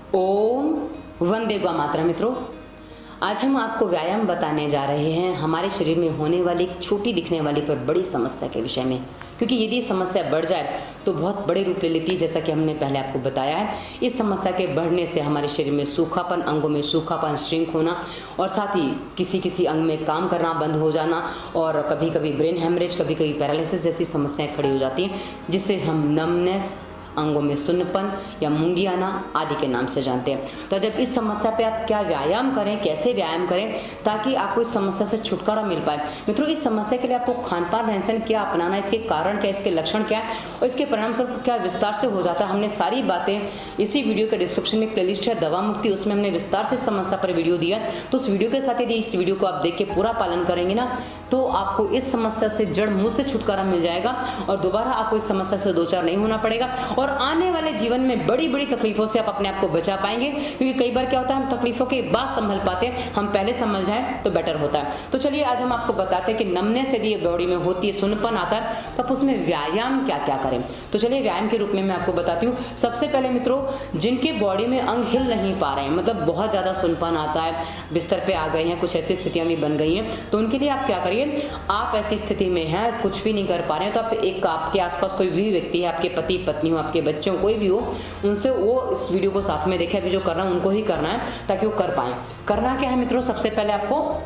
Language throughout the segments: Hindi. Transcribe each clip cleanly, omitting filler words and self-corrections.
ओम वंदे गौ मातरम। मित्रों, आज हम आपको व्यायाम बताने जा रहे हैं हमारे शरीर में होने वाली एक छोटी दिखने वाली पर बड़ी समस्या के विषय में, क्योंकि यदि समस्या बढ़ जाए तो बहुत बड़े रूप ले लेती है। जैसा कि हमने पहले आपको बताया है, इस समस्या के बढ़ने से हमारे शरीर में सूखापन, अंगों में सूखापन, श्रिंक होना और साथ ही किसी किसी अंग में काम करना बंद हो जाना और कभी कभी ब्रेन हेमरेज, कभी कभी पैरालिसिस जैसी समस्याएं खड़ी हो जाती हैं, जिससे हम नमनेस, अंगों में सुन्नपन या मूंगी आना आदि के नाम से जानते हैं। तो जब इस समस्या पे आप क्या व्यायाम करें, कैसे व्यायाम करें ताकि आपको इस समस्या से छुटकारा मिल पाए। मित्रों, इस समस्या के लिए आपको खान पान, रहन सहन क्या अपनाना है, इसके कारण क्या, इसके लक्षण क्या है और इसके परिणाम स्वरूप क्या विस्तार से हो जाता है, हमने सारी बातें इसी वीडियो के डिस्क्रिप्शन में एक प्लेलिस्ट है दवा मुक्ति, उसमें हमने विस्तार से समस्या पर वीडियो दिया। तो उस वीडियो के साथ यदि इस वीडियो को आप देख के पूरा पालन करेंगे ना, तो आपको इस समस्या से जड़ मूल से छुटकारा मिल जाएगा और दोबारा आपको इस समस्या से दो चार नहीं होना पड़ेगा और आने वाले जीवन में बड़ी बड़ी तकलीफों से आप अपने आप को बचा पाएंगे। क्योंकि कई बार क्या होता है, हम तकलीफों के बाद संभल पाते हैं, हम पहले संभल जाएं तो बेटर होता है। तो चलिए आज हम आपको बताते हैं कि नमनेस यदि बॉडी में होती है, सुन्नपन आता है, तो आप उसमें व्यायाम क्या क्या करें। तो चलिए व्यायाम के रूप में मैं आपको बताती हूँ। सबसे पहले मित्रों, जिनके बॉडी में अंग हिल नहीं पा रहे हैं, मतलब बहुत ज्यादा सुन्नपन आता है, बिस्तर पे आ गए हैं, कुछ ऐसी स्थितियां भी बन गई हैं, तो उनके लिए आप क्या करिए, आप ऐसी स्थिति में हैं, कुछ भी नहीं कर पा रहे हैं, तो आप एक आपके आसपास कोई भी व्यक्ति है, आपके पति पत्नी हो, आपके बच्चे हो, कोई भी हो, उनसे वो इस वीडियो को साथ में देखें। अभी जो करना है उनको ही करना है ताकि वो कर पाए। करना क्या है मित्रों, सबसे पहले आपको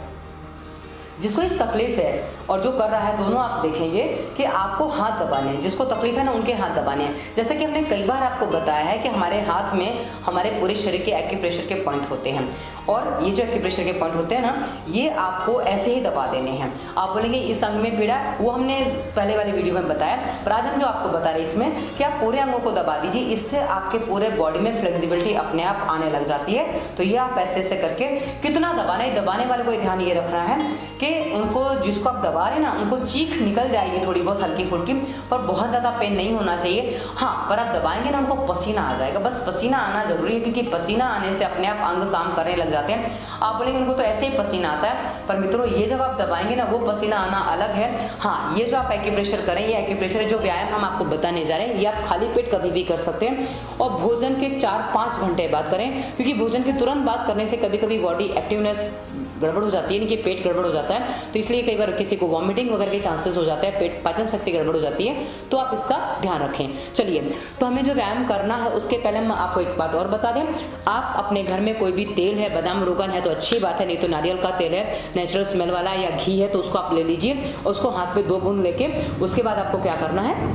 जिसको इस तकलीफ है और जो कर रहा है, दोनों आप देखेंगे कि आपको हाथ दबाने हैं। जिसको तकलीफ है ना, उनके हाथ दबाने हैं। जैसे कि हमने कई बार आपको बताया है कि हमारे हाथ में हमारे पूरे शरीर के एक्यूप्रेशर के पॉइंट होते हैं और ये जो एक्यूप्रेशर के पॉइंट होते हैं ना, ये आपको ऐसे ही दबा देने हैं। आप बोलेंगे इस अंग में पीड़ा, वो हमने पहले वाली वीडियो में बताया, पर आज हम जो आपको बता रहे हैं इसमें कि आप पूरे अंगों को दबा दीजिए। इससे आपके पूरे बॉडी में फ्लेक्सिबिलिटी अपने आप आने लग जाती है। तो ये आप ऐसे ऐसे करके कितना दबाना है, दबाने वाले को ध्यान ये रखना है कि उनको, जिसको आप दबा रहे हैं ना, उनको चीख निकल जाएगी थोड़ी बहुत हल्की फुल्की, पर बहुत ज़्यादा पेन नहीं होना चाहिए। हाँ, पर आप दबाएंगे ना, उनको पसीना आ जाएगा। बस पसीना आना जरूरी है, क्योंकि पसीना आने से अपने आप अंग काम करने लग जाते हैं। आप बोलेंगे उनको तो ऐसे ही पसीना आता है, पर मित्रों ये जब आप दबाएंगे ना, वो पसीना आना अलग है। हाँ, ये जो आप एक्यूप्रेशर करें, ये एक्यूप्रेशर जो व्यायाम हम आपको बताने जा रहे हैं, ये आप खाली पेट कभी भी कर सकते हैं और भोजन के 4-5 घंटे बाद करें, क्योंकि भोजन के तुरंत बाद करने से कभी कभी बॉडी एक्टिवनेस गड़बड़ हो जाती है, यानी कि पेट गड़बड़ हो जाता है। तो इसलिए कई बार किसी को वॉमिटिंग वगैरह के चांसेस हो जाते हैं, पेट पाचन शक्ति गड़बड़ हो जाती है, तो आप इसका ध्यान रखें। चलिए, तो हमें जो व्यायाम करना है उसके पहले हम आपको एक बात और बता दें। आप अपने घर में कोई भी तेल है, बादाम रोगन है तो अच्छी बात है, नहीं तो नारियल का तेल है, नेचुरल स्मेल वाला, या घी है, तो उसको आप ले लीजिए। उसको हाथ पे 2 बूंद लेके उसके बाद आपको क्या करना है,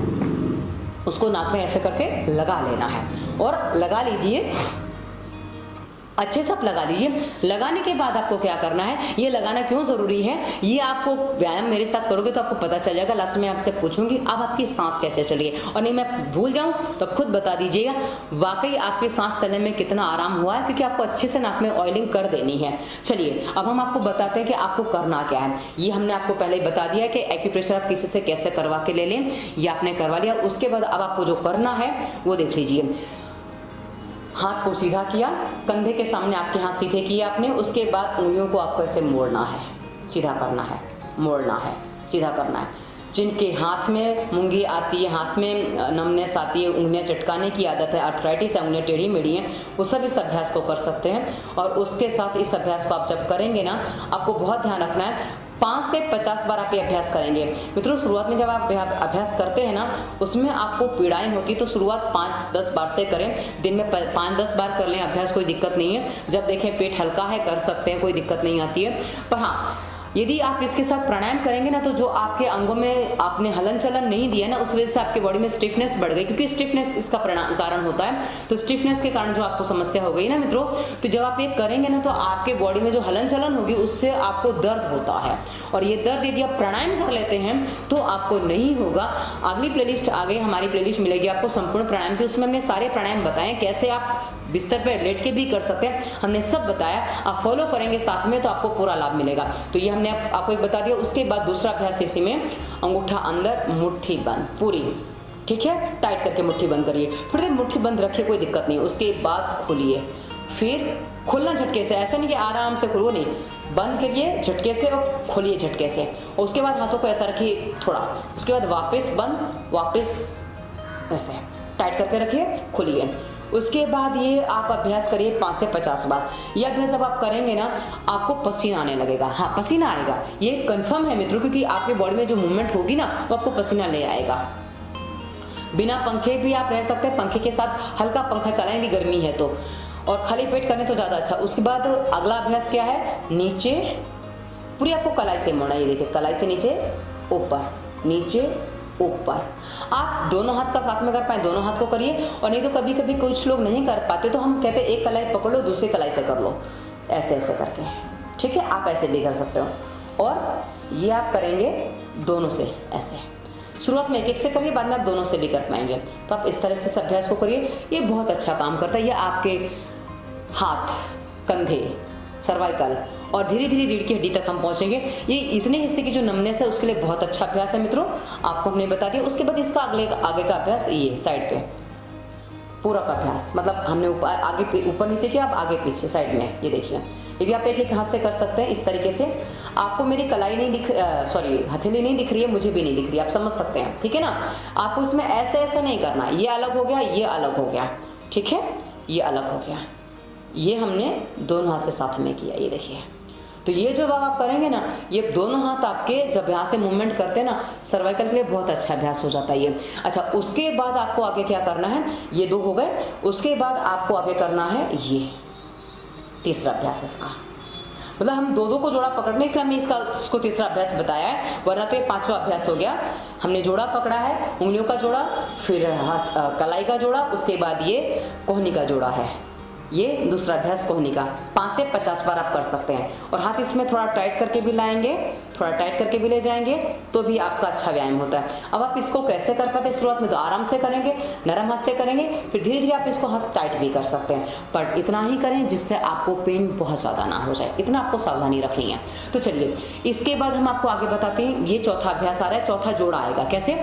उसको नाक में ऐसे करके लगा लेना है और लगा लीजिए, अच्छे से आप लगा लीजिए। लगाने के बाद आपको क्या करना है, ये लगाना क्यों जरूरी है, ये आपको व्यायाम मेरे साथ करोगे तो आपको पता चल जाएगा। लास्ट में आपसे पूछूंगी अब आपकी सांस कैसे चल रही है, और नहीं मैं भूल जाऊं तो आप खुद बता दीजिएगा वाकई आपकी सांस चलने में कितना आराम हुआ है, क्योंकि आपको अच्छे से नाक में ऑयलिंग कर देनी है। चलिए, अब हम आपको बताते हैं कि आपको करना क्या है। ये हमने आपको पहले ही बता दिया कि एक्यूप्रेशर आप किसी से कैसे करवा के ले लें, ये आपने करवा लिया। उसके बाद अब आपको जो करना है वो देख लीजिए। हाथ को सीधा किया, कंधे के सामने आपके हाथ सीधे किए आपने, उसके बाद उंगलियों को आपको ऐसे मोड़ना है, सीधा करना है, मोड़ना है, सीधा करना है। जिनके हाथ में मूंगी आती है, हाथ में नमनेस आती है, उंगलियां चटकाने की आदत है, आर्थराइटिस है, उंगलियां टेढ़ी मेढ़ी हैं, वो सब इस अभ्यास को कर सकते हैं। और उसके साथ इस अभ्यास को आप जब करेंगे ना, आपको बहुत ध्यान रखना है, 5 से 50 बार आप ये अभ्यास करेंगे। मित्रों, शुरुआत में जब आप अभ्यास करते हैं ना, उसमें आपको पीड़ाएं होती, तो शुरुआत 5-10 बार से करें। दिन में 5-10 बार कर लें अभ्यास, कोई दिक्कत नहीं है। जब देखें पेट हल्का है, कर सकते हैं, कोई दिक्कत नहीं आती है। पर हाँ, यदि आप इसके साथ प्राणायाम करेंगे ना, तो जो आपके अंगों में आपने हलन चलन नहीं दिया ना, उस वजह से आपकी बॉडी में स्टिफनेस बढ़ गई, क्योंकि स्टिफनेस इसका कारण होता है। तो स्टिफनेस के कारण जो आपको समस्या हो गई ना मित्रों, तो जब आप ये करेंगे ना, तो आपके बॉडी में जो हलन चलन होगी उससे आपको दर्द होता है, और ये दर्द यदि आप प्राणायाम कर लेते हैं तो आपको नहीं होगा। अगली प्लेलिस्ट आ गई, हमारी प्लेलिस्ट मिलेगी आपको संपूर्ण प्राणायाम की, उसमें हमने सारे प्राणायाम बताए, कैसे आप बिस्तर पर लेट के भी कर सकते हैं, हमने सब बताया। आप फॉलो करेंगे साथ में तो आपको पूरा लाभ मिलेगा। तो ये हमने आपको एक बता दिया। उसके बाद दूसरा अभ्यास इसी में, अंगूठा अंदर, मुट्ठी बंद पूरी, ठीक है, टाइट करके मुट्ठी बंद करिए, थोड़ी देर मुट्ठी बंद रखिए, कोई दिक्कत नहीं। उसके बाद खोलिए, फिर खोलना झटके से, ऐसा नहीं कि आराम से खोलो, नहीं, बंद करिए झटके से और खोलिए झटके से। और उसके बाद हाथों को ऐसा रखिए थोड़ा, उसके बाद वापस बंद, वापस ऐसे टाइट करके रखिए, खोलिए। उसके बाद ये आप अभ्यास करिए 5 से 50 बार। ये अभ्यास जब आप करेंगे ना आपको पसीना आने लगेगा। हाँ, पसीना आएगा, ये कंफर्म है मित्रों, क्योंकि आपके बॉडी में जो मूवमेंट होगी ना वो आपको पसीना ले आएगा। बिना पंखे भी आप रह सकते हैं, पंखे के साथ हल्का पंखा चलाएं यदि गर्मी है तो, और खाली पेट करने तो ज़्यादा अच्छा। उसके बाद अगला अभ्यास क्या है, नीचे पूरी आपको कलाई से मोड़ना। ये देखिए, कलाई से नीचे ऊपर, नीचे ऊपर। आप दोनों हाथ का साथ में कर पाए दोनों हाथ को करिए, और नहीं तो कभी कभी कुछ लोग नहीं कर पाते तो हम कहते हैं एक कलाई पकड़ लो दूसरी कलाई से कर लो, ऐसे ऐसे करके। ठीक है, आप ऐसे भी कर सकते हो। और ये आप करेंगे दोनों से ऐसे। शुरुआत में एक एक से करिए, बाद में आप दोनों से भी कर पाएंगे। तो आप इस तरह से इस अभ्यास को करिए, ये बहुत अच्छा काम करता है। ये आपके हाथ, कंधे, सर्वाइकल और धीरे धीरे रीढ़ की हड्डी तक हम पहुंचेंगे। ये इतने हिस्से की जो नमनेस है उसके लिए बहुत अच्छा अभ्यास है मित्रों, आपको हमने बता दिया। उसके बाद इसका आगे का अभ्यास ये साइड पे पूरा का अभ्यास, मतलब हमने ऊपर नीचे किया, अब आगे पीछे साइड में। ये देखिए, ये भी आप एक एक हाथ से कर सकते हैं इस तरीके से। आपको मेरी कलाई नहीं दिख हथेली नहीं दिख रही है, मुझे भी नहीं दिख रही है, आप समझ सकते हैं। ठीक है ना, आपको इसमें ऐसे ऐसे नहीं करना, ये अलग हो गया, ये अलग हो गया। ठीक है, ये अलग हो गया, ये हमने दोनों हाथ से साथ में किया। ये देखिए, तो ये जो आप करेंगे ना, ये दोनों हाथ आपके जब यहाँ से मूवमेंट करते हैं ना, सर्वाइकल के लिए बहुत अच्छा अभ्यास हो जाता है ये। अच्छा, उसके बाद आपको आगे क्या करना है, ये दो हो गए। उसके बाद आपको आगे करना है ये तीसरा अभ्यास इसका, मतलब हम दो को जोड़ा पकड़ने, इसलिए हमने इसको तीसरा अभ्यास बताया है, वरना तो ये पांचवा अभ्यास हो गया। हमने जोड़ा पकड़ा है, उंगलियों का जोड़ा, फिर कलाई का जोड़ा, उसके बाद ये कोहनी का जोड़ा है। ये दूसरा अभ्यास कोहनी का 5 से 50 बार आप कर सकते हैं। और हाथ इसमें थोड़ा टाइट करके भी लाएंगे, थोड़ा टाइट करके भी ले जाएंगे, तो भी आपका अच्छा व्यायाम होता है। अब आप इसको कैसे कर पाते हैं, शुरुआत में तो आराम से करेंगे, नरम हाथ से करेंगे, फिर धीरे धीरे आप इसको हाथ टाइट भी कर सकते हैं, पर इतना ही करें जिससे आपको पेन बहुत ज़्यादा ना हो जाए, इतना आपको सावधानी रखनी है। तो चलिए, इसके बाद हम आपको आगे बताते हैं। ये चौथा अभ्यास आ रहा है, चौथा जोड़ा आएगा कैसे,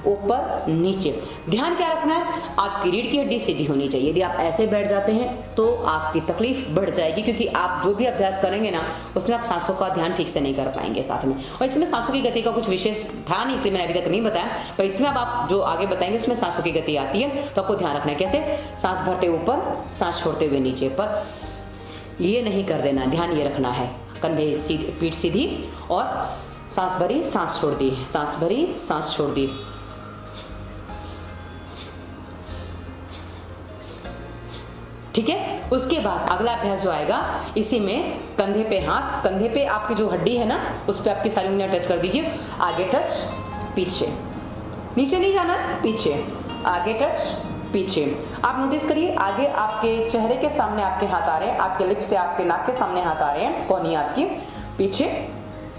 ऊपर नीचे। ध्यान क्या रखना है, आपकी रीढ़ की हड्डी सीधी होनी चाहिए। यदि आप ऐसे बैठ जाते हैं तो आपकी तकलीफ बढ़ जाएगी, क्योंकि आप जो भी अभ्यास करेंगे ना उसमें आप सांसों का ध्यान ठीक से नहीं कर पाएंगे साथ में। और इसमें सांसों की गति का कुछ विशेष था नहीं, इसलिए मैंने अभी तक नहीं बताया, पर इसमें अब आप जो आगे बताएंगे उसमें सांसों की गति आती है, तो आपको ध्यान रखना है कैसे, सांस भरते ऊपर, सांस छोड़ते हुए नीचे। पर ये नहीं कर देना, ध्यान ये रखना है, कंधे सीधी, पीठ सीधी, और सांस भरी, सांस छोड़ दी, सांस भरी, सांस छोड़ दी। ठीक है, उसके बाद अगला अभ्यास जो आएगा, इसी में कंधे पे हाथ, कंधे पे आपकी जो हड्डी है ना उस पे आपकी सारी उंगलियां टच कर दीजिए। आगे टच, पीछे, नीचे नहीं जाना, पीछे, आगे टच, पीछे। आप नोटिस करिए, आगे आपके चेहरे के सामने आपके हाथ आ रहे हैं, आपके लिप से आपके नाक के सामने हाथ आ रहे हैं, कोहनी आपकी, पीछे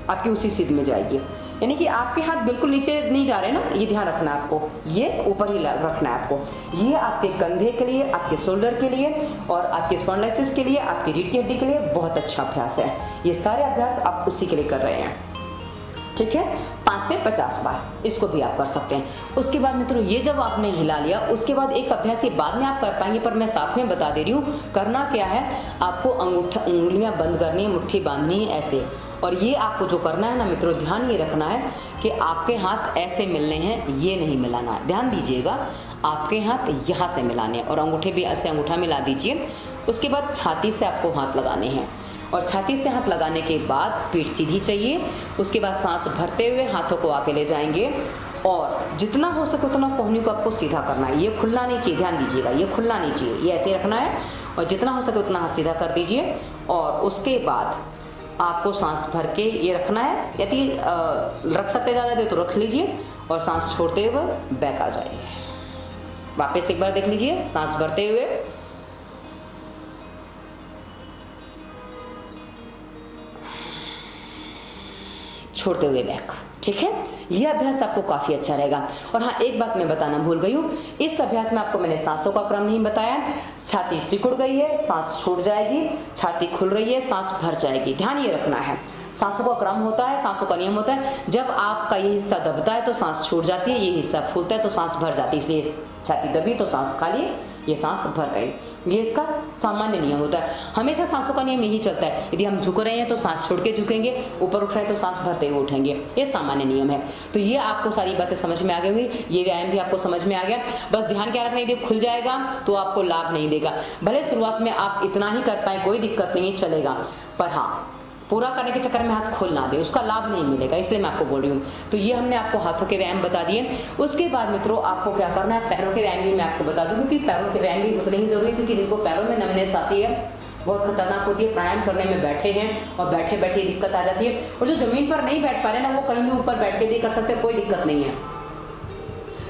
आपकी उसी सीध में जाएगी, यानी कि आपके हाथ बिल्कुल नीचे नहीं जा रहे ना, ये ध्यान रखना है आपको, ये ऊपर ही रखना है आपको। ये आपके कंधे के लिए, आपके शोल्डर के लिए, और आपके स्पॉन्डिलाइसिस के लिए, आपकी रीढ़ की हड्डी के लिए बहुत अच्छा अभ्यास है। ये सारे अभ्यास आप उसी के लिए कर रहे हैं। ठीक है, 5 से 50 बार इसको भी आप कर सकते हैं। उसके बाद मित्रों, ये जब आपने हिला लिया, उसके बाद एक अभ्यास ये बाद में आप कर पाएंगे, पर मैं साथ में बता दे रही हूँ। करना क्या है, आपको उंगलियां बंद करनी है, मुट्ठी बांधनी है ऐसे, और ये आपको जो करना है ना मित्रों, ध्यान ये रखना है कि आपके हाथ ऐसे मिलने हैं, ये नहीं मिलाना है। ध्यान दीजिएगा, आपके हाथ यहाँ से मिलाने हैं, और अंगूठे भी ऐसे अंगूठा मिला दीजिए। उसके बाद छाती से आपको हाथ लगाने हैं, और छाती से हाथ लगाने के बाद पीठ सीधी चाहिए। उसके बाद सांस भरते हुए हाथों को आके ले जाएंगे, और जितना हो सके उतना कोहनी को आपको सीधा करना है, ये खुलना नहीं चाहिए। ध्यान दीजिएगा, ये खुलना नहीं चाहिए, ये ऐसे रखना है, और जितना हो सके उतना हाथ सीधा कर दीजिए। और उसके बाद आपको सांस भर के ये रखना है, यदि रख सकते ज़्यादा देर तो रख लीजिए, और सांस छोड़ते हुए बैक आ जाइए। वापस एक बार देख लीजिए, सांस भरते हुए, छोड़ते हुए बैक। ठीक है, यह अभ्यास आपको काफी अच्छा रहेगा। और हाँ, एक बात मैं बताना भूल गई हूँ, इस अभ्यास में आपको मैंने सांसों का क्रम नहीं बताया। छाती सिकुड़ गई है, सांस छूट जाएगी, छाती खुल रही है, सांस भर जाएगी। ध्यान ये रखना है, सांसों का क्रम होता है, सांसों का नियम होता है। जब आपका ये हिस्सा दबता है तो सांस छूट जाती है, ये हिस्सा फूलता है तो सांस भर जाती है। इसलिए छाती दबी तो सांस खाली, ये सांस भर गई। ये इसका सामान्य नियम होता है। हमेशा सांसों का नियम यही चलता है, यदि हम झुक रहे हैं तो सांस छोड़ के झुकेंगे, ऊपर उठ रहे हैं तो सांस भरते हुए उठेंगे, ये सामान्य नियम है। तो ये आपको सारी बातें समझ में आ गई हुई, ये व्यायाम भी आपको समझ में आ गया। बस ध्यान क्या रखना, यदि खुल जाएगा तो आपको लाभ नहीं देगा। भले शुरुआत में आप इतना ही कर पाए, कोई दिक्कत नहीं, चलेगा, पर हाँ पूरा करने के चक्कर में हाथ खोल ना दे, उसका लाभ नहीं मिलेगा, इसलिए मैं आपको बोल रही हूँ। तो ये हमने आपको हाथों के व्यायाम बता दिए। उसके बाद मित्रों आपको क्या करना है, पैरों के व्यायाम भी मैं आपको बता दूँ, क्योंकि पैरों के व्यायाम भी उतने ही जरूरी है, क्योंकि जिनको पैरों में नमनेस आती है बहुत खतरनाक होती है। प्राणायाम करने में बैठे हैं और बैठे बैठे दिक्कत आ जाती है, और जो जमीन पर नहीं बैठ पा रहे ना, वो कहीं भी ऊपर बैठ के भी कर सकते हैं, कोई दिक्कत नहीं है।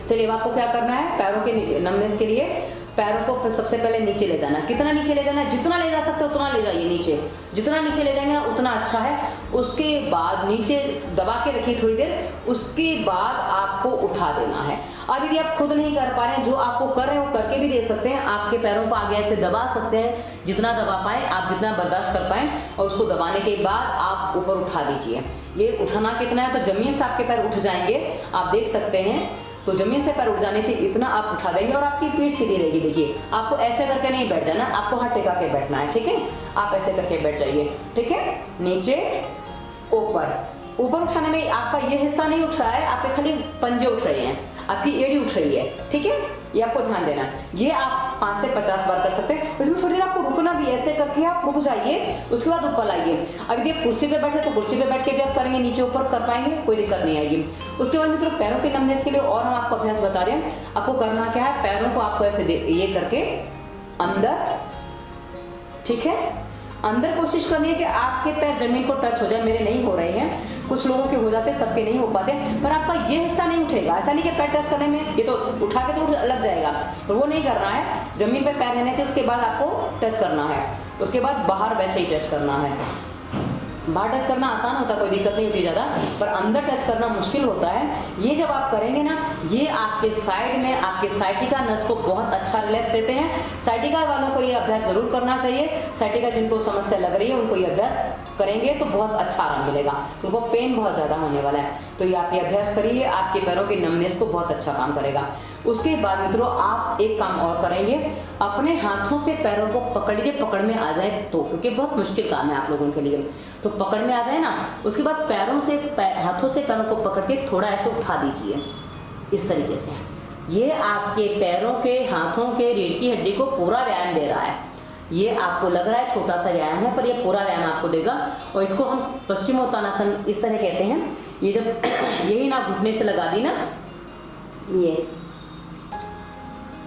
चलिए अब आपको क्या करना है, पैरों के नमनेस के लिए पैरों को सबसे पहले नीचे ले जाना। कितना नीचे ले जाना है, जितना ले जा सकते हो उतना ले जाइए नीचे, जितना नीचे ले जाएंगे ना उतना अच्छा है। उसके बाद नीचे दबा के रखिए थोड़ी देर, उसके बाद आपको उठा देना है। अब यदि आप खुद नहीं कर पा रहे हैं, जो आपको कर रहे हैं वो करके भी दे सकते हैं। आपके पैरों को आगे ऐसे दबा सकते हैं, जितना दबा पाए आप, जितना बर्दाश्त कर पाए, और उसको दबाने के बाद आप ऊपर उठा दीजिए। ये उठाना कितना है, तो जमीन से आपके पैर उठ जाएंगे, आप देख सकते हैं। तो जमीन से पैर उठ जाने से इतना आप उठा देंगे और आपकी पीठ सीधी रहेगी। देखिए आपको ऐसे करके नहीं बैठ जाना, आपको हाथ टिका के बैठना है, ठीक है। आप ऐसे करके बैठ जाइए, ठीक है। नीचे ऊपर, ऊपर उठाने में आपका ये हिस्सा नहीं उठ रहा है, आपके खाली पंजे उठ रहे हैं, आपकी एड़ी उठ रही है, ठीक है। ये आपको ध्यान देना। ये आप 5 से 50 बार कर सकते हैं। उसमें थोड़ी देर आपको रुकना भी, ऐसे करके आप रुक जाइए, उसके बाद ऊपर लाइए। अब यदि आप कुर्सी पे बैठे तो कुर्सी पे बैठ के भी आप करेंगे, नीचे ऊपर कर पाएंगे, कोई दिक्कत नहीं आएगी। उसके बाद मित्रों पैरों के नमनेस के लिए और हम आपको अभ्यास बता रहे हैं। आपको करना क्या है, पैरों को आपको ऐसे ये करके अंदर, ठीक है, अंदर कोशिश करनी है कि आपके पैर जमीन को टच हो जाए। मेरे नहीं हो रहे हैं, कुछ लोगों के हो जाते हैं, सबके नहीं हो पाते, पर आपका ये हिस्सा नहीं उठेगा। ऐसा नहीं कि पैर टच करने में, ये तो उठा के तो लग जाएगा, पर वो नहीं करना है। जमीन पे पैर रहने चाहिए, उसके बाद आपको टच करना है, उसके बाद बाहर वैसे ही टच करना है। बाहर टच करना आसान होता है, कोई दिक्कत नहीं होती ज़्यादा, पर अंदर टच करना मुश्किल होता है। ये जब आप करेंगे ना, ये आपके साइड में, आपके साइटिका नस को बहुत अच्छा रिलैक्स देते हैं। साइटिका वालों को ये अभ्यास जरूर करना चाहिए। साइटिका जिनको समस्या लग रही है उनको ये अभ्यास करेंगे तो बहुत अच्छा आराम मिलेगा, उनको पेन बहुत ज़्यादा होने वाला है। तो ये आप ये अभ्यास करिए, आपके पैरों की नमनेस को बहुत अच्छा काम करेगा। उसके बाद मित्रों आप एक काम और करेंगे, अपने हाथों से पैरों को पकड़िए, पकड़ में आ जाए तो, क्योंकि बहुत मुश्किल काम है आप लोगों के लिए। तो पकड़ में आ जाए ना, उसके बाद पैरों से हाथों से पैरों को पकड़ के थोड़ा ऐसे उठा दीजिए, इस तरीके से। ये आपके पैरों के, हाथों के रीढ़ की हड्डी को पूरा व्यायाम दे रहा है। ये आपको लग रहा है छोटा सा व्यायाम है, पर ये पूरा व्यायाम आपको देगा। और इसको हम पश्चिमोत्तानासन इस तरह कहते हैं। ये जब यही ना घुटने से लगा दी ना, ये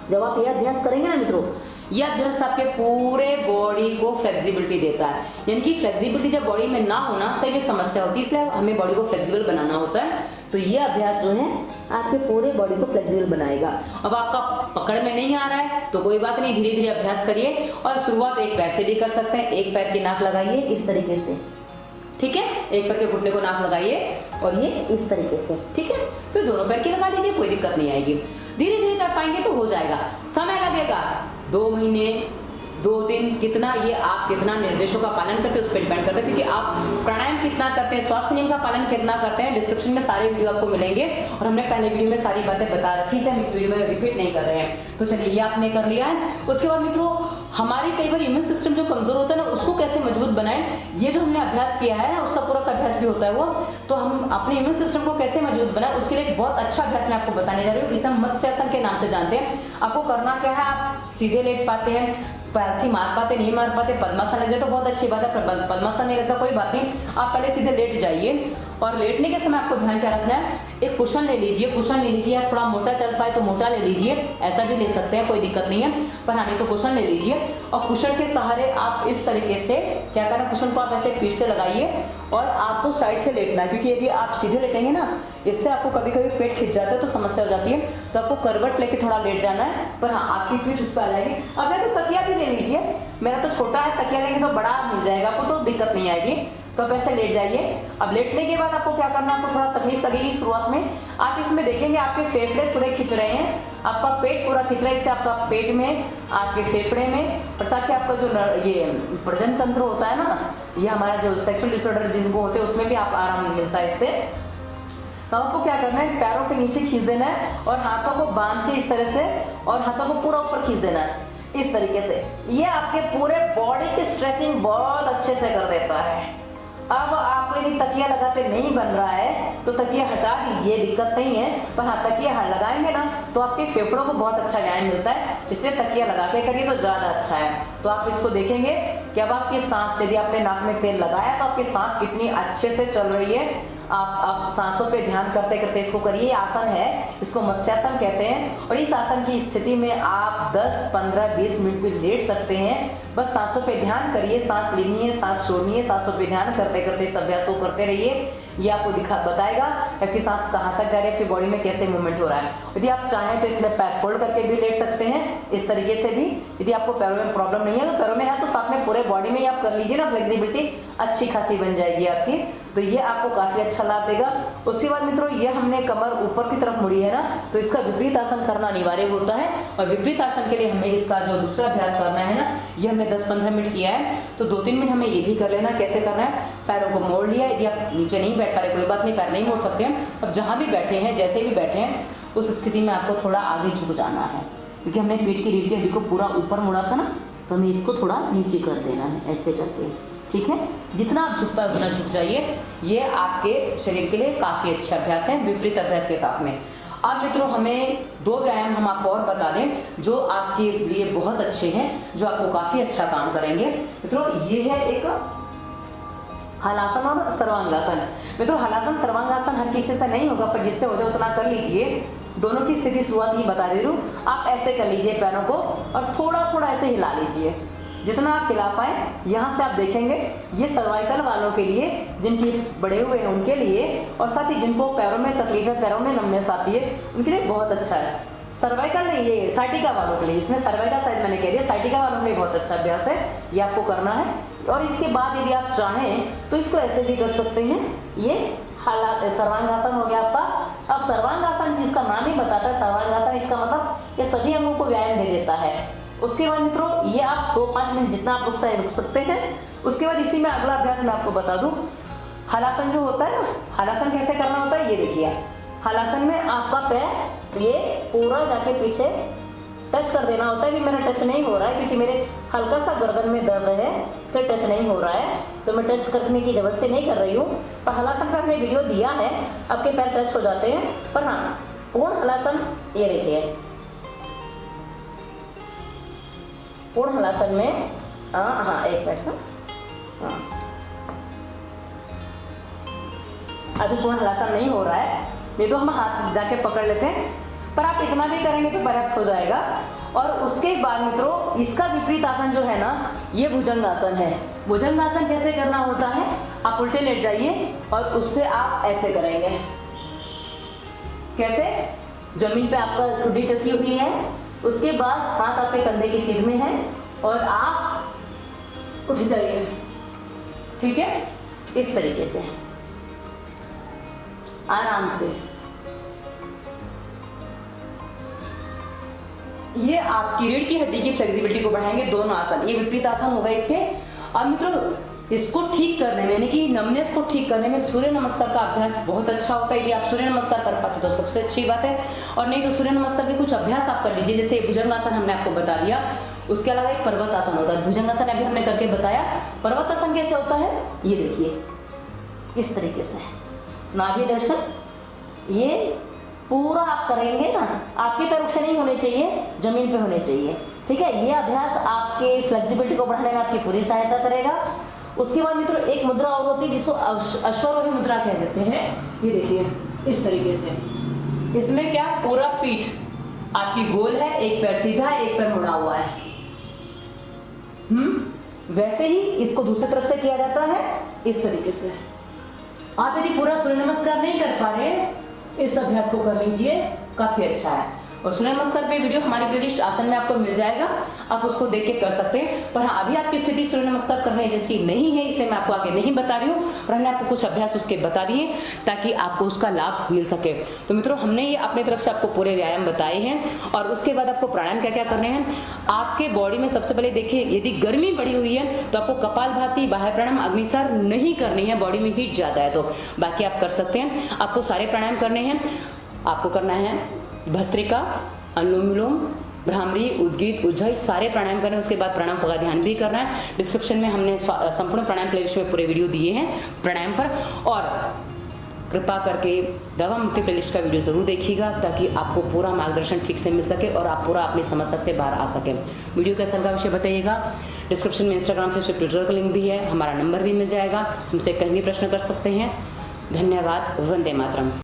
जब आप ये अभ्यास करेंगे ना मित्रों, यह अभ्यास आपके पूरे बॉडी को फ्लेक्सिबिलिटी देता है। यानी कि फ्लेक्सिबिलिटी जब बॉडी में ना होना तब ये समस्या होती है, इसलिए हमें बॉडी को फ्लेक्सिबल बनाना होता है। तो ये अभ्यास जो है आपके पूरे बॉडी को फ्लेक्सिबल बनाएगा। अब आपका पकड़ में नहीं आ रहा है तो कोई बात नहीं, धीरे धीरे अभ्यास करिए। और शुरुआत एक पैर से भी कर सकते हैं। एक पैर की नाक लगाइए इस तरीके से, ठीक है, एक पैर के घुटने को नाक लगाइए और ये इस तरीके से, ठीक है। फिर दोनों पैर की लगा लीजिए, कोई दिक्कत नहीं आएगी। धीरे धीरे कर पाएंगे तो हो जाएगा। समय लगेगा 2 महीने, 2 दिन, कितना, ये आप कितना निर्देशों का पालन करते हैं उस पर डिपेंड करता है। क्योंकि आप प्राणायाम कितना करते हैं, स्वास्थ्य नियम का पालन कितना करते हैं, डिस्क्रिप्शन में सारे वीडियो आपको मिलेंगे। और हमने पहले वीडियो में सारी बातें बता रखी है, हम इस वीडियो में रिपीट नहीं कर रहे हैं। तो चलिए ये आपने कर लिया है। उसके बाद मित्रों हमारी कई बार इम्यून सिस्टम जो कमजोर होता है ना, उसको कैसे मजबूत बनाएं, ये जो हमने अभ्यास किया है ना, उसका पूरा का अभ्यास भी होता है वो। तो हम अपने इम्यून सिस्टम को कैसे मजबूत बनाएं, उसके लिए एक बहुत अच्छा अभ्यास मैं आपको बताने जा रही हूँ। इसे हम मत्स्यासन के नाम से जानते हैं। आपको करना क्या है, आप सीधे लेट पाते हैं, पैरथी मार पाते नहीं मार पाते, पद्मासन लग जाए तो बहुत अच्छी बात है, पद्मासन नहीं लगता कोई बात नहीं, आप पहले सीधे लेट जाइए। और लेटने के समय आपको ध्यान क्या रखना है, एक कुशन ले लीजिए, कुशन ले लीजिए, थोड़ा मोटा चल पाए तो मोटा ले लीजिए, ऐसा भी ले सकते हैं, कोई दिक्कत नहीं है, पर हाँ नहीं तो कुशन ले लीजिए। और कुशन के सहारे आप इस तरीके से क्या करना, कुशन को आप ऐसे पीठ से लगाइए और आपको साइड से लेटना है। क्योंकि यदि आप सीधे लेटेंगे ना, इससे आपको कभी कभी पेट खिंच जाता है तो समस्या हो जाती है। तो आपको करवट लेके थोड़ा लेट जाना है, पर हाँ आपकी पीठ उस पर आ जाएगी। अब मैं तो तकिया भी ले लीजिए, मेरा तो छोटा है, तकिया लेंगे तो बड़ा मिल जाएगा आपको, तो दिक्कत नहीं आएगी। तो आप ऐसे लेट जाइए। अब लेटने के बाद आपको क्या करना, आपको थोड़ा तकलीफ लगेगी शुरुआत में। आप इसमें देखेंगे आपके फेफड़े पूरे खिंच रहे हैं, आपका पेट पूरा खिंच रहा है, इससे आपका पेट में, आपके फेफड़े में, और साथ ही आपका जो ये प्रजनन तंत्र होता है ना, ये हमारा जो सेक्सुअल डिसऑर्डर जिनको होते हैं उसमें भी आप आराम मिलता है इससे। तो आपको क्या करना है, पैरों के नीचे खींच देना है और हाथों को बांध के इस तरह से, और हाथों को पूरा ऊपर खींच देना है इस तरीके से। ये आपके पूरे बॉडी की स्ट्रेचिंग बहुत अच्छे से कर देता है। अब आपको यदि तकिया लगाते नहीं बन रहा है तो तकिया हटा दीजिए, दिक्कत नहीं है, पर हाँ तकिया लगाएंगे ना तो आपके फेफड़ों को बहुत अच्छा व्यायाम मिलता है, इसलिए तकिया लगा के करिए तो ज़्यादा अच्छा है। तो आप इसको देखेंगे कि अब आपकी सांस, यदि आपने नाक में तेल लगाया तो आपकी सांस कितनी अच्छे से चल रही है। आप सांसों पे ध्यान करते करते इसको करिए। आसन है, इसको मत्स्यासन कहते हैं, और इस आसन की स्थिति में आप 10, 15, 20 मिनट भी लेट सकते हैं। बस सांसों पे ध्यान करिए, सांस लेनी है, सांस छोड़नी है, सांसों पे ध्यान करते करते इस अभ्यास को करते रहिए। ये आपको बताएगा कि आपकी सांस कहाँ तक जा रही है, आपकी बॉडी में कैसे मूवमेंट हो रहा है। यदि आप चाहें तो इसमें पैर फोल्ड करके भी लेट सकते हैं, इस तरीके से भी। यदि आपको पैरों में प्रॉब्लम नहीं है तो पैरों में है तो साथ में पूरे बॉडी में ही आप कर लीजिए ना, फ्लेक्सिबिलिटी अच्छी खासी बन जाएगी आपकी। तो ये आपको काफी अच्छा लाभ देगा। उसके बाद मित्रों, ये हमने कमर ऊपर की तरफ मुड़ी है ना, तो इसका विपरीत आसन करना अनिवार्य होता है, और विपरीत आसन के लिए हमें इसका जो दूसरा अभ्यास करना है ना, ये हमने 10-15 मिनट किया है, तो 2-3 मिनट हमें ये भी कर लेना। कैसे करना है, पैरों को मोड़ लिया, यदि आप नीचे नहीं बैठ पा रहे कोई बात नहीं, पैर नहीं मोड़ सकते हैं, अब जहाँ भी बैठे हैं, जैसे भी बैठे हैं, उस स्थिति में आपको थोड़ा आगे झुक जाना है, क्योंकि हमने पेट की रीढ़ की हड्डी को पूरा ऊपर मोड़ा था ना, तो हमें इसको थोड़ा नीचे कर देना है, ऐसे करके, ठीक है। जितना आप झुक पाए उतना झुक जाइए। ये आपके शरीर के लिए काफी अच्छा अभ्यास है, विपरीत अभ्यास के साथ में। अब मित्रों, हमें 2 व्यायाम हम आपको और बता दें जो आपके लिए बहुत अच्छे हैं, जो आपको काफी अच्छा काम करेंगे। मित्रों, ये है एक हलासन और सर्वांगासन। मित्रों, हलासन सर्वांगासन हर किसी से नहीं होगा, पर जिससे हो जाए उतना कर लीजिए। दोनों की स्थिति शुरुआत ही बता दे दूं, आप ऐसे कर लीजिए पैरों को, और थोड़ा थोड़ा ऐसे हिला लीजिए, जितना आप हिला पाए। यहाँ से आप देखेंगे ये सर्वाइकल वालों के लिए, जिनके हिप्स बढ़े हुए हैं उनके लिए, और साथ ही जिनको पैरों में तकलीफ है, पैरों में नमनेस आती है, उनके लिए बहुत अच्छा है। सर्वाइकल नहीं, ये साइटिका वालों के लिए, इसमें सर्वाइकल शायद मैंने कह दिया, साइटिका वालों के लिए बहुत अच्छा अभ्यास है, ये आपको करना है। और इसके बाद यदि आप चाहें तो इसको ऐसे भी कर सकते हैं। ये सर्वांगासन हो गया आपका। अब सर्वांगासन जिसका नाम ही बताता है सर्वांगासन, इसका मतलब ये सभी अंगों को व्यायाम दे देता है। उसके बाद मित्रों, ये आप 2-5 मिनट जितना आप रुक सकते हैं। उसके बाद इसी में अगला अभ्यास मैं आपको बता दूं, हलासन जो होता है ना, हलासन कैसे करना होता है, ये देखिए। हलासन में आपका पैर ये पूरा जाके पीछे टच कर देना होता है। भी मेरा टच नहीं हो रहा है क्योंकि मेरे हल्का सा गर्दन में दर्द है, इससे टच नहीं हो रहा है, तो मैं टच करने की जबरदस्ती नहीं कर रही हूँ। पर हलासन का हमने वीडियो दिया है, आपके पैर टच हो जाते हैं। पर हाँ, पूर्ण हलासन ये देखिए, पूर्ण हलासन में हाँ एक मिनट, हाँ अभी पूर्ण हलासन नहीं हो रहा है, नहीं तो हम हाथ जाके पकड़ लेते हैं, पर आप इतना भी करेंगे तो पर्याप्त हो जाएगा। और उसके बाद मित्रों, इसका विपरीत आसन जो है ना, ये भुजंगासन है। भुजंगासन कैसे करना होता है, आप उल्टे लेट जाइए और उससे आप ऐसे करेंगे। कैसे, जमीन पे आपका ठुड्डी टकी हुई है, उसके बाद हाथ आपके कंधे की सीध में है और आप उठ जाइए, ठीक है, इस तरीके से आराम से। ये आपकी रीढ़ की हड्डी की फ्लेक्सिबिलिटी को बढ़ाएंगे दोनों आसन। ये विपरीत आसन होगा इसके। अब मित्रों, इसको ठीक करने में, यानी कि नमनेस को ठीक करने में सूर्य नमस्कार का अभ्यास बहुत अच्छा होता है। यदि आप सूर्य नमस्कार कर पाते तो सबसे अच्छी बात है, और नहीं तो सूर्य नमस्कार के कुछ अभ्यास आप कर लीजिए। जैसे भुजंगासन हमने आपको बता दिया, उसके अलावा एक पर्वतासन होता है। भुजंगासन अभी हमने करके बताया। पर्वतासन कैसे होता है, ये देखिए, इस तरीके से नाभि दर्शन, ये पूरा आप करेंगे ना, आपके पैर उठे नहीं होने चाहिए, जमीन पे होने चाहिए, ठीक है। ये अभ्यास आपके फ्लेक्सिबिलिटी को बढ़ाने में आपकी पूरी सहायता करेगा। उसके बाद मित्रों, एक मुद्रा और होती है जिसको अश्वारोही मुद्रा कह देते हैं। ये देखिए, इस तरीके से, इसमें क्या, पूरा पीठ आपकी गोल है, एक पैर सीधा है, एक पैर मुड़ा हुआ है। वैसे ही इसको दूसरी तरफ से किया जाता है, इस तरीके से। आप यदि पूरा सूर्य नमस्कार नहीं कर पा रहे, इस अभ्यास को कर लीजिए, काफी अच्छा है। और सूर्य नमस्कार पे वीडियो हमारी प्लेलिस्ट आसन में आपको मिल जाएगा, आप उसको देख के कर सकते हैं। पर हाँ, अभी आपकी स्थिति सूर्य नमस्कार करने जैसी नहीं है, इसलिए मैं आपको आगे नहीं बता रही हूँ, पर हमने आपको कुछ अभ्यास उसके बता दिए ताकि आपको उसका लाभ मिल सके। तो मित्रों, हमने ये अपनी तरफ से आपको पूरे व्यायाम बताए हैं और उसके बाद आपको प्राणायाम क्या क्या करने हैं। आपके बॉडी में सबसे पहले देखिए, यदि गर्मी बढ़ी हुई है तो आपको कपालभाति, बाह्य प्राणायाम, अग्निसार नहीं करनी है, बॉडी में हीट ज्यादा है तो। बाकी आप कर सकते हैं। आपको सारे प्राणायाम करने हैं। आपको करना है भस्त्रिका, अनुलोम विलोम, भ्रामरी, उद्गीत, उज्जयी, सारे प्राणायाम करने हैं। उसके बाद प्राणायाम का ध्यान भी करना है। डिस्क्रिप्शन में हमने संपूर्ण प्राणायाम प्लेलिस्ट में पूरे वीडियो दिए हैं प्राणायाम पर। और कृपा करके दवा मुक्ति प्लेलिस्ट का वीडियो जरूर देखिएगा ताकि आपको पूरा मार्गदर्शन ठीक से मिल सके और आप पूरा अपनी समस्या से बाहर आ सके। वीडियो कैसा लगा विषय बताइएगा। डिस्क्रिप्शन में इंस्टाग्राम, फेसबुक, ट्विटर का लिंक भी है, हमारा नंबर भी मिल जाएगा, हमसे कहीं भी प्रश्न कर सकते हैं। धन्यवाद। वंदे मातरम।